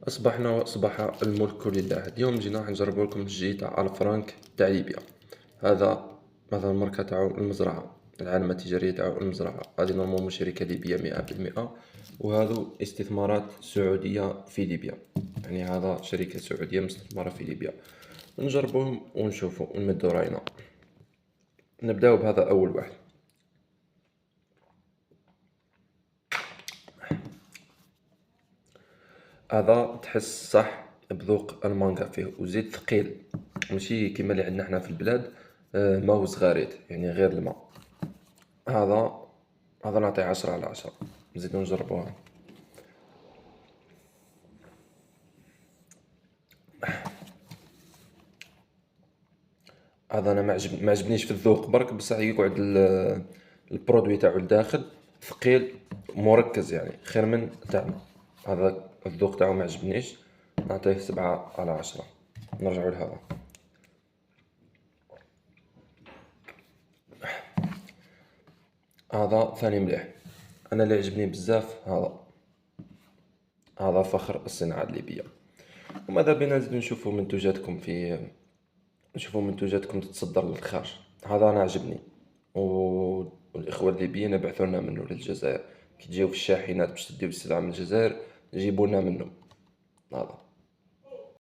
أصبحنا وأصبح الملك لله. اليوم جينا راح نجربو لكم الجي تاع الفرنك تاع ليبيا. هذا مثلا الماركة تاعو المزرعة، العلامة التجارية تاعو المزرعة. هذه نورمالمون شركة ليبية 100%، وهذو استثمارات سعودية في ليبيا. يعني هذا شركة سعودية مستثمرة في ليبيا. نجربوهم ونشوفو ونمدو راينا. نبداو بهذا أول واحد. هذا تحس صح بذوق المانجا فيه، وزيت ثقيل، ماشي كيما اللي عندنا حنا في البلاد. ماهو صغاريت يعني غير الماء. هذا هذا نعطيه 10/10. نزيدو نجربوها. هذا انا ما عجبنيش في الذوق برك، بصح يقعد البرودوي تاعو الداخل ثقيل مركز، يعني خير من تاعنا. هذا الذوق تاعو ما عجبنيش، نعطيه 7/10. نرجعو لهذا. هذا ثاني مليح. انا اللي عجبني بزاف هذا فخر الصناعة الليبية. وماذا بينا نزيد نشوفوا منتوجاتكم تتصدر للخارج. هذا انا عجبني، والاخوة الليبيين يبعثوا لنا منه للجزائر. كي تجيو في الشاحنات باش تديو السلعة من الجزائر، جيبوا لنا منه. هذا